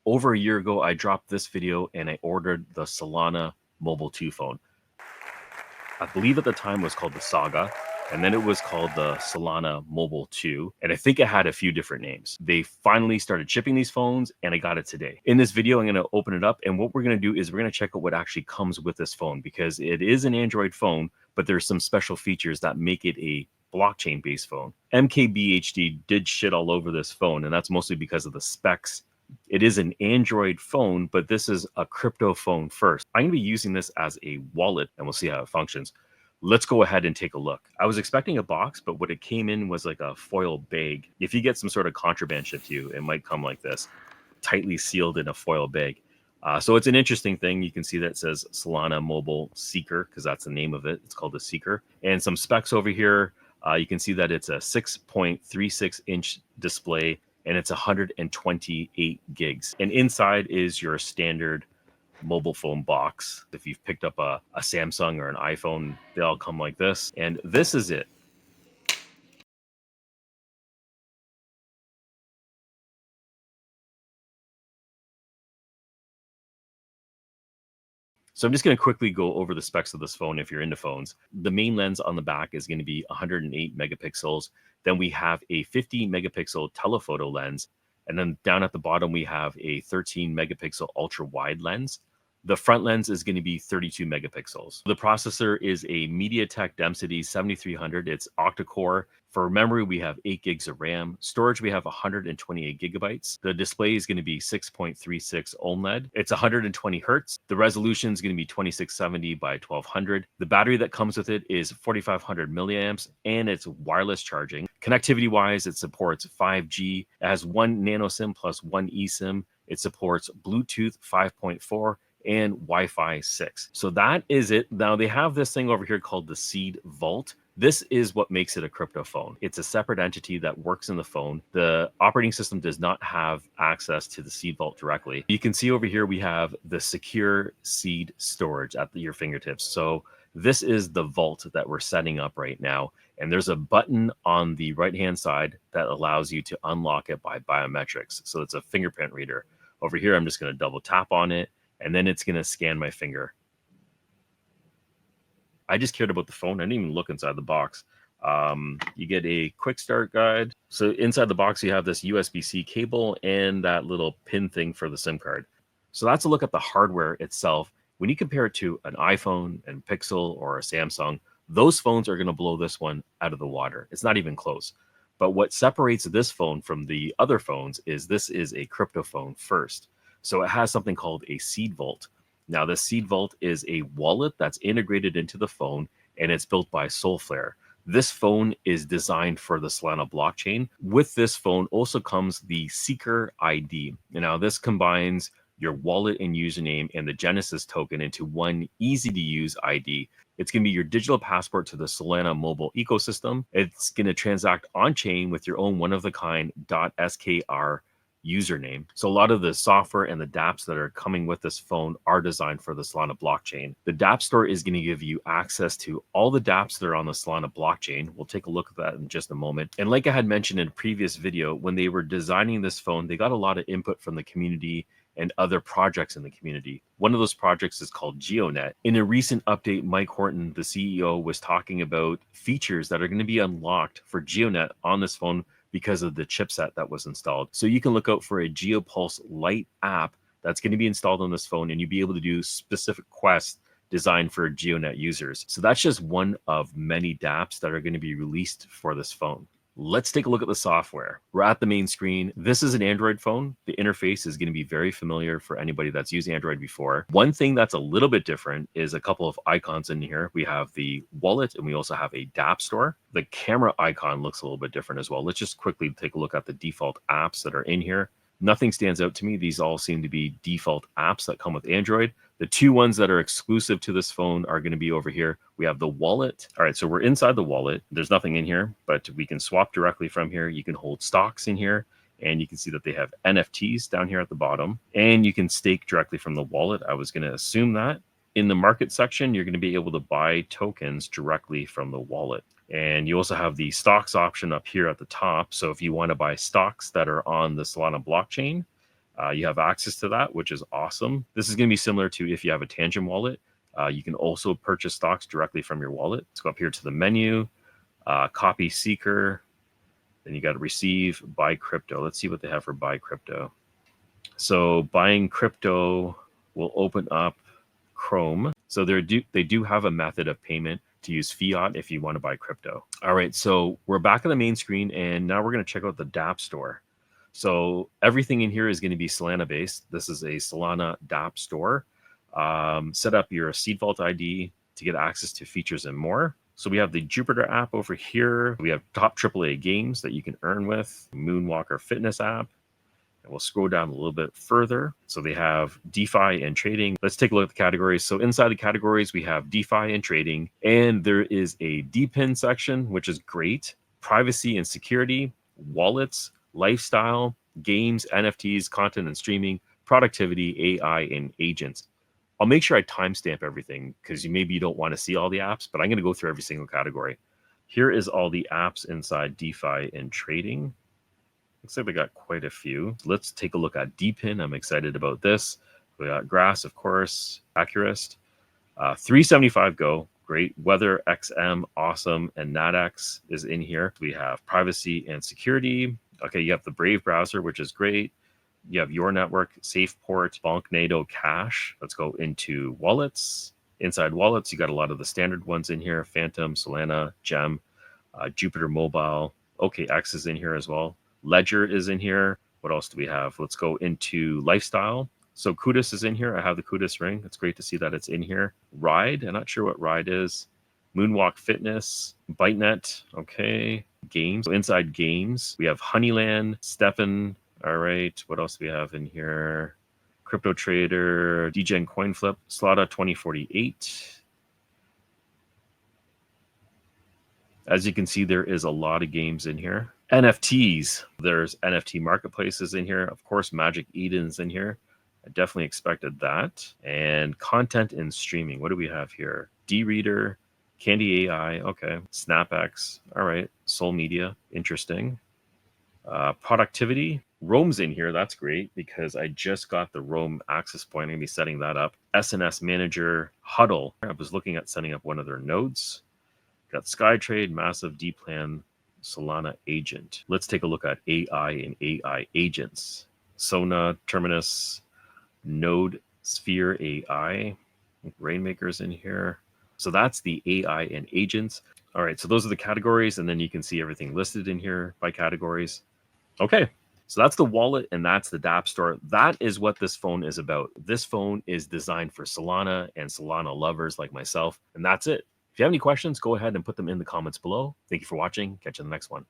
Over a year ago, I dropped this video and I ordered the Solana Mobile 2 phone. I believe at the time it was called the Saga, and then it was called the Solana Mobile 2, and I think it had a few different names. They finally started shipping these phones, and I got it today. In this video, I'm going to open it up, and what we're going to do is we're going to check out what actually comes with this phone, because it is an Android phone, but there's some special features that make it a blockchain-based phone. MKBHD did shit all over this phone, and that's mostly because of the specs. It is an Android phone, but this is a crypto phone first. I'm going to be using this as a wallet, and we'll see how it functions. Let's go ahead and take a look. I was expecting a box, but what it came in was like a foil bag. If you get some sort of contraband shipped to you, it might come like this, tightly sealed in a foil bag. So it's an interesting thing. You can see that it says Solana Mobile Seeker, because that's the name of it. It's called a Seeker. And some specs over here. You can see that it's a 6.36-inch display, and it's 128 gigs. And inside is your standard mobile phone box. If you've picked up a Samsung or an iPhone, they all come like this. And this is it. So I'm just going to quickly go over the specs of this phone if you're into phones. The main lens on the back is going to be 108 megapixels. Then we have a 50 megapixel telephoto lens. And then down at the bottom, we have a 13 megapixel ultra wide lens. The front lens is going to be 32 megapixels. The processor is a MediaTek Dimensity 7300. It's octa-core. For memory, we have 8 gigs of RAM. Storage, we have 128 gigabytes. The display is going to be 6.36 OLED. It's 120 hertz. The resolution is going to be 2670 by 1200. The battery that comes with it is 4500 milliamps, and it's wireless charging. Connectivity-wise, it supports 5G. It has one nano SIM plus one eSIM. It supports Bluetooth 5.4 and Wi-Fi 6. So that is it. Now they have this thing over here called the Seed Vault. This is what makes it a crypto phone. It's a separate entity that works in the phone. The operating system does not have access to the Seed Vault directly. You can see over here we have the secure seed storage at your fingertips. So this is the vault that we're setting up right now. And there's a button on the right-hand side that allows you to unlock it by biometrics. So it's a fingerprint reader. Over here, I'm just going to double tap on it, and then it's going to scan my finger. I just cared about the phone. I didn't even look inside the box. You get a quick start guide. So inside the box, you have this USB-C cable and that little pin thing for the SIM card. So that's a look at the hardware itself. When you compare it to an iPhone and Pixel or a Samsung, those phones are going to blow this one out of the water. It's not even close. But what separates this phone from the other phones is this is a crypto phone first. So it has something called a Seed Vault. Now, the Seed Vault is a wallet that's integrated into the phone, and it's built by Solflare. This phone is designed for the Solana blockchain. With this phone also comes the Seeker ID. Now, this combines your wallet and username and the Genesis token into one easy-to-use ID. It's going to be your digital passport to the Solana mobile ecosystem. It's going to transact on-chain with your own one-of-the-kind .skr username. So a lot of the software and the dApps that are coming with this phone are designed for the Solana blockchain. The dApp store is going to give you access to all the dApps that are on the Solana blockchain. We'll take a look at that in just a moment. And like I had mentioned in a previous video, when they were designing this phone, they got a lot of input from the community and other projects in the community. One of those projects is called GeoNet. In a recent update, Mike Horton, the CEO, was talking about features that are going to be unlocked for GeoNet on this phone because of the chipset that was installed. So you can look out for a GeoPulse Lite app that's going to be installed on this phone, and you'll be able to do specific quests designed for GeoNet users. So that's just one of many dApps that are going to be released for this phone. Let's take a look at the software. We're at the main screen. This is an Android phone. The interface is going to be very familiar for anybody that's used Android before. One thing that's a little bit different is a couple of icons in here. We have the wallet, and we also have a dApp store. The camera icon looks a little bit different as well. Let's just quickly take a look at the default apps that are in here. Nothing stands out to me. These all seem to be default apps that come with Android. The two ones that are exclusive to this phone are going to be over here. We have the wallet. All right, so we're inside the wallet. There's nothing in here, but we can swap directly from here. You can hold stocks in here, and you can see that they have NFTs down here at the bottom, and you can stake directly from the wallet. I was going to assume that. In the market section, you're going to be able to buy tokens directly from the wallet. And you also have the stocks option up here at the top. So if you want to buy stocks that are on the Solana blockchain, You have access to that, which is awesome. This is going to be similar to if you have a Tangent wallet. You can also purchase stocks directly from your wallet. Let's go up here to the menu, copy Seeker. Then you got to receive, buy crypto. Let's see what they have for buy crypto. So buying crypto will open up Chrome. So they do have a method of payment to use fiat if you want to buy crypto. All right, so we're back on the main screen, and now we're going to check out the dApp store. So everything in here is going to be Solana based. This is a Solana dApp store. Set up your seed vault ID to get access to features and more. So we have the Jupiter app over here. We have top AAA games that you can earn with, Moonwalker fitness app. And we'll scroll down a little bit further. So they have DeFi and trading. Let's take a look at the categories. So inside the categories, we have DeFi and trading, and there is a depin section, which is great. Privacy and security, wallets, lifestyle, games, NFTs, content and streaming, productivity, AI, and agents. I'll make sure I timestamp everything because maybe you don't want to see all the apps, but I'm going to go through every single category. Here is all the apps inside DeFi and trading. Looks like they got quite a few. Let's take a look at depin. I'm excited about this. We got Grass, of course, Accurist, 375 Go, great. Weather XM, awesome, and NatX is in here. We have privacy and security. Okay, you have the Brave browser, which is great. You have your network, SafePort, Banknado Cash. Let's go into wallets. Inside wallets, you got a lot of the standard ones in here: Phantom, Solana, Gem, Jupiter Mobile. OKX is in here as well. Ledger is in here. What else do we have? Let's go into lifestyle. So Kudus is in here. I have the Kudus ring. It's great to see that it's in here. Ride. I'm not sure what Ride is. Moonwalk Fitness. ByteNet. Okay. Games. So inside games, we have Honeyland, Stefan. All right. What else do we have in here? Crypto Trader, DGen CoinFlip, Slada 2048. As you can see, there is a lot of games in here. NFTs, there's NFT marketplaces in here. Of course, Magic Eden's in here. I definitely expected that. And content and streaming. What do we have here? D-Reader, Candy AI, okay. SnapX, all right. Soul Media, interesting. Productivity, Roam's in here. That's great because I just got the Roam access point. I'm going to be setting that up. SNS Manager, Huddle. I was looking at setting up one of their nodes. Got Skytrade, Massive, D-Plan, Solana Agent. Let's take a look at AI and AI agents. Sona, Terminus, Node, Sphere AI, Rainmaker's in here. So that's the AI and agents. All right, so those are the categories, and then you can see everything listed in here by categories. Okay, so that's the wallet, and that's the dApp store. That is what this phone is about. This phone is designed for Solana and Solana lovers like myself, and that's it. If you have any questions, go ahead and put them in the comments below. Thank you for watching. Catch you in the next one.